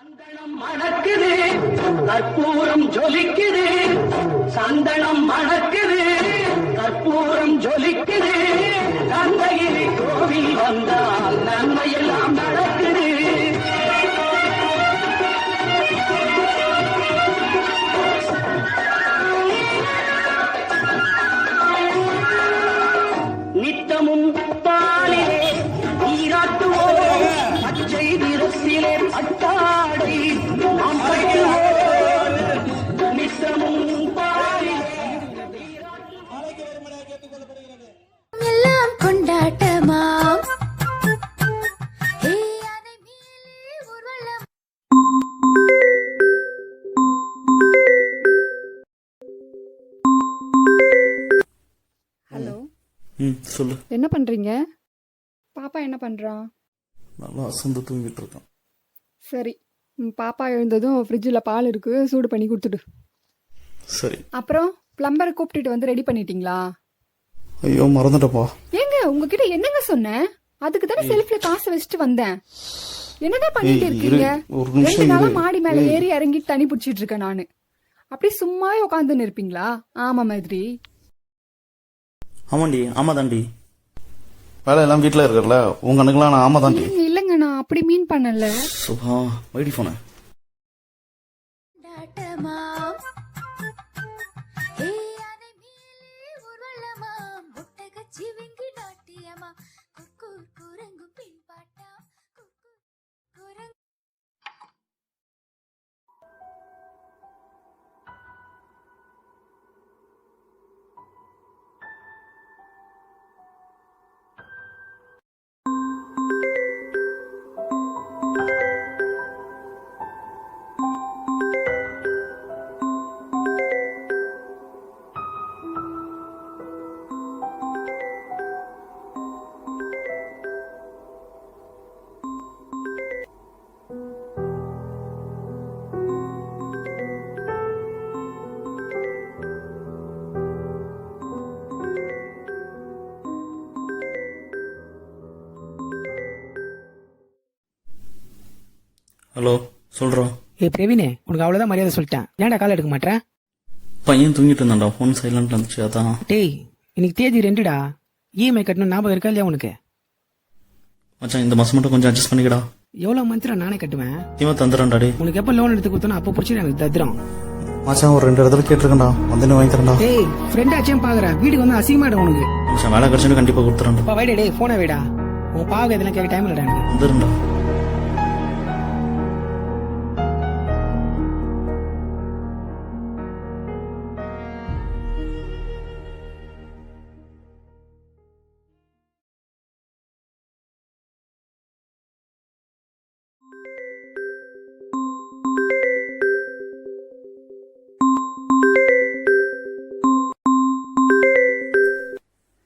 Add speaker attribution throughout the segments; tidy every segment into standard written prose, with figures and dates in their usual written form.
Speaker 1: சந்தனம் மணக்குது, கற்பூரம் ஜொலிக்குது. சந்தனம் மணக்குது, கற்பூரம் ஜொலிக்குது. தந்தையிலே கோவில் வந்தால் நன்மையெல்லாம் நடக்குது. நித்தமும் பாலிலே நீராட்டுவோம், பச்சை நிறத்திலே பட்டாடை நாம் கட்டுவோம். நித்தமும் பாலிலே
Speaker 2: எல்லாம் கொண்டாட்டமா
Speaker 3: ஹலோ,
Speaker 4: சொல்லு.
Speaker 3: என்ன பண்றீங்க? பாப்பா என்ன பண்றான்?
Speaker 4: நல்லா அசந்து தூங்கிட்டு இருக்கான்.
Speaker 3: சரி, பாப்பா எழுந்ததும் ஃப்ரிட்ஜில் பால் இருக்கு, சூடு பண்ணி கொடுத்துடு.
Speaker 4: சரி.
Speaker 3: அப்புறம் பிளம்பரை கூப்பிட்டுட்டு வந்து ரெடி பண்ணிட்டீங்களா?
Speaker 4: ஐயோ மறந்துட்டப்பா.
Speaker 3: ஏங்க உங்ககிட்ட என்னங்க சொன்னேன்? அதுக்கு தானே செல்ஃப்ல காசு வச்சுட்டு வந்தேன். என்னதான் பண்ணிட்டு இருக்கீங்க?
Speaker 4: ஒரு நிமிஷம்
Speaker 3: 2 நாளா
Speaker 4: இரு.
Speaker 3: மாடி மேல ஏறி இறங்கி தண்ணி பிடிச்சிட்டு இருக்கேன் நானு. அப்படி சும்மாவே உட்காந்துன்னு இருப்பீங்களா? ஆமா மாதிரி.
Speaker 4: ஆமாண்டி, ஆமா தாண்டி. வேலை எல்லாம் வீட்டில் இருக்கிறல, உங்க அண்ணுக்கெல்லாம் நான் ஆமா தாண்டி.
Speaker 3: இல்லங்க, நான் அப்படி மீன் பண்ணல.
Speaker 4: சுபா வைடி போன. ஹலோ, சொல்றோம்.
Speaker 5: பிரவீனே, உனக்கு அவ்வளவுதான் மரியாதை சொல்லிட்டேன். ஏன்டா கால் எடுக்க மாட்டேன்?
Speaker 4: பையன் தூங்கிட்டு இருந்தான்டா, ஃபோன் சைலண்ட் இருந்துச்சு அதான்.
Speaker 5: டேய், இன்னைக்கு தேதி 2டா. இஎம்ஐ கட்டணும் ஞாபகம் இருக்கா இல்லையா உனக்கு?
Speaker 4: மச்சான் இந்த மாசம் மட்டும் கொஞ்சம் அட்ஜஸ்ட் பண்ணிக்கடா.
Speaker 5: எவ்வளவு மந்த்ரா நானே கட்டுவேன்.
Speaker 4: இவன் தந்துடுறான்டா டே.
Speaker 5: உனக்கு எப்ப லோன் எடுத்து கொடுத்தனோ அப்போ பிடிச்சி எனக்கு தத்துறோம்.
Speaker 4: மச்சான் ஒரு 2 இடத்துல கேட்டிருக்கேன்டா, வந்து வாங்கி தரேன்டா.
Speaker 5: டேய், ஃப்ரெண்ட் ஆச்சும் பாக்குறேன், வீட்டுக்கு வந்து அசிங்கமாயிடும் உனக்கு.
Speaker 4: மச்சான் வேலை கிடைச்சுன்னு கண்டிப்பா கொடுத்துறேன்டா.
Speaker 5: அப்பா வைடா, டேய் போனை வைடா. உன் பாவம் இதெல்லாம் கேட்க டைம் இல்லடா எனக்கு.
Speaker 4: வந்துடும்டா.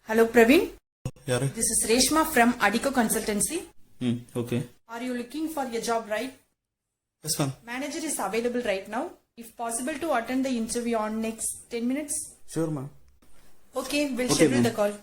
Speaker 6: Hello, Praveen.
Speaker 4: யாரு?
Speaker 6: This is Reshma from Adiko Consultancy.
Speaker 4: Okay.
Speaker 6: Are you looking for a job, right?
Speaker 4: Yes ma'am.
Speaker 6: Manager is available right now. If possible to attend the interview on next 10 minutes.
Speaker 4: Sure ma'am.
Speaker 6: Okay, we'll
Speaker 4: Okay,
Speaker 6: schedule
Speaker 4: ma'am.
Speaker 6: the call.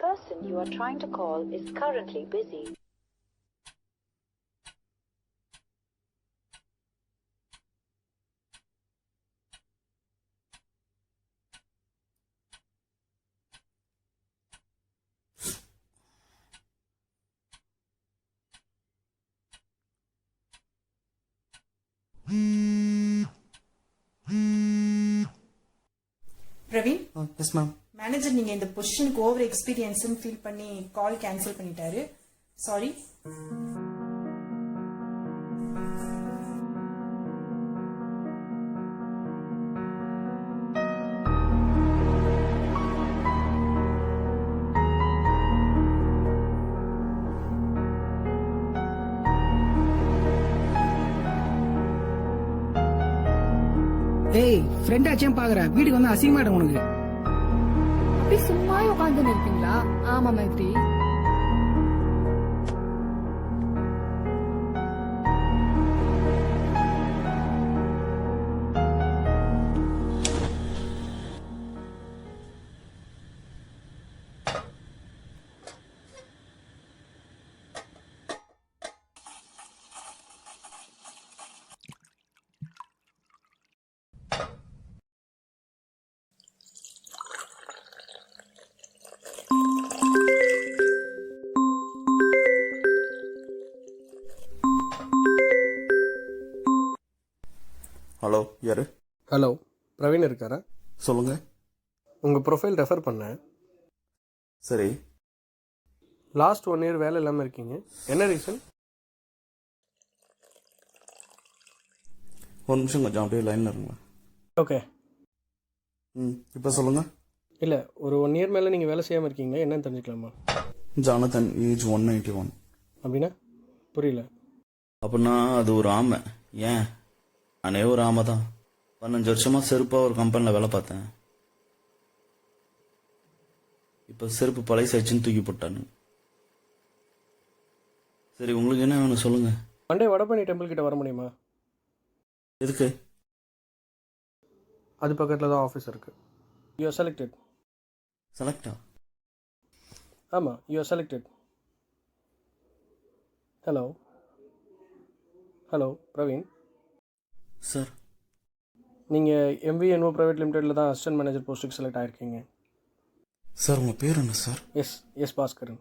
Speaker 7: person you are trying to call is currently busy.
Speaker 6: Praveen,
Speaker 4: yes ma'am.
Speaker 6: Manager நீங்க இந்த பொசிஷனுக்கு over எக்ஸ்பீரியன்ஸ்னு feel பண்ணி கால் cancel பண்ணிட்டாரு. Sorry.
Speaker 5: ஏய் friend ஆச்சும் பாக்குற வீட்டுக்கு வந்து அசிங்கமாயிடும் உனக்கு.
Speaker 3: அப்படி சும்மா உட்காந்து இருப்பீங்களா? ஆமா மைத்ரி.
Speaker 4: ஹலோ, யாரு?
Speaker 8: ஹலோ, பிரவீன் இருக்காரா?
Speaker 4: சொல்லுங்க.
Speaker 8: உங்கள் ப்ரொஃபைல் ரெஃபர் பண்ணேன்.
Speaker 4: சரி.
Speaker 8: லாஸ்ட் 1 year வேலை இல்லாமல் இருக்கீங்க, என்ன ரீசன்?
Speaker 4: ஒரு நிமிஷம் கொஞ்சம் அப்படியே லைனில் இருங்க.
Speaker 8: ஓகே.
Speaker 4: இப்போ சொல்லுங்க.
Speaker 8: இல்லை, ஒரு 1 year மேலே நீங்கள் வேலை செய்யாமல் இருக்கீங்க, என்னன்னு தெரிஞ்சுக்கலாமா?
Speaker 4: Jonathan, age 191.
Speaker 8: அப்படின்னா புரியல.
Speaker 4: அப்படின்னா அது ஒரு ஆமை. ஏன்? நானே ஒரு ஆமை தான். 15 வருஷமா செருப்பாக ஒரு கம்பெனியில் வேலை பார்த்தேன். இப்போ செருப்பு பழைசாச்சுன்னு தூக்கி போட்டானு. சரி, உங்களுக்கு என்ன வேணும் சொல்லுங்க.
Speaker 8: மண்டே வடபழனி டெம்பிள் கிட்ட வர முடியுமா?
Speaker 4: எதுக்கு?
Speaker 8: அது பக்கத்தில் தான் ஆஃபீஸ் இருக்குது. You are selected.
Speaker 4: செலக்டா?
Speaker 8: ஆமாம், you are selected. Hello hello Praveen
Speaker 4: sir.
Speaker 8: நீங்கள் MVNO ப்ரைவேட் லிமிடெடில் தான் அசிஸ்டன்ட் மேனேஜர் போஸ்ட்டுக்கு செலக்ட் ஆகிருக்கீங்க.
Speaker 4: சார், உங்கள் பேர் என்ன sir?
Speaker 8: S Bhaskaran.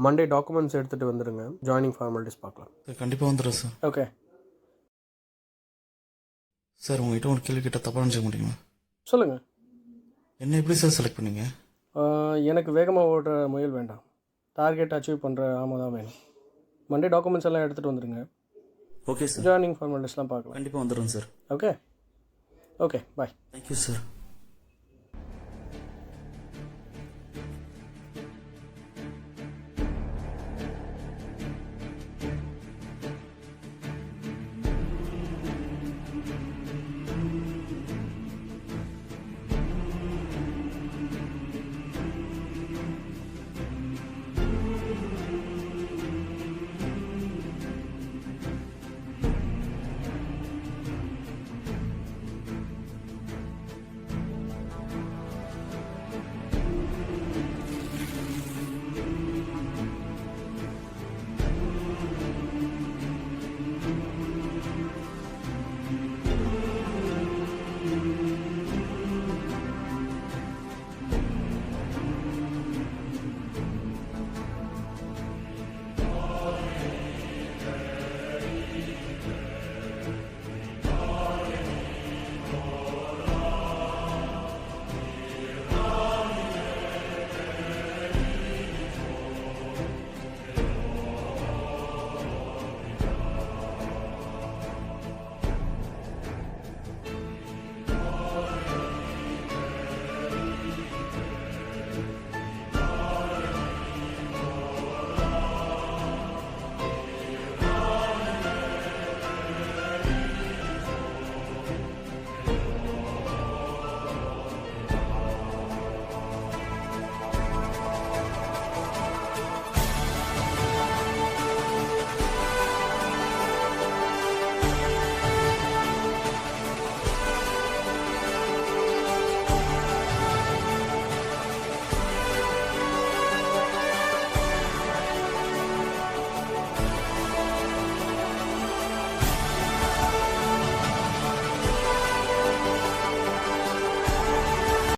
Speaker 8: Monday documents எடுத்துகிட்டு வந்துடுங்க, ஜாயினிங் ஃபார்மாலிட்டிஸ் பார்க்கலாம்.
Speaker 4: கண்டிப்பாக வந்துடுறேன் சார்.
Speaker 8: ஓகே.
Speaker 4: சார், உங்ககிட்ட ஒரு கேள்வி கிட்ட தப்பாக நினச்சிக்க முடியுமா?
Speaker 8: சொல்லுங்கள்.
Speaker 4: என்ன எப்படி சார் செலக்ட் பண்ணீங்க?
Speaker 8: எனக்கு வேகமாக ஓடுற முயல் வேண்டாம், டார்கெட் அச்சீவ் பண்ணுற ஆமாம் தான் வேணும். மண்டே டாக்குமெண்ட்ஸ் எல்லாம் எடுத்துகிட்டு வந்துடுங்க.
Speaker 4: Okay sir.
Speaker 8: ஜாயினிங் ஃபார்மாலிட்டிஸ்லாம் பார்க்கலாம்.
Speaker 4: கண்டிப்பாக வந்துடுறேன் sir.
Speaker 8: Okay okay bye.
Speaker 4: Thank you sir.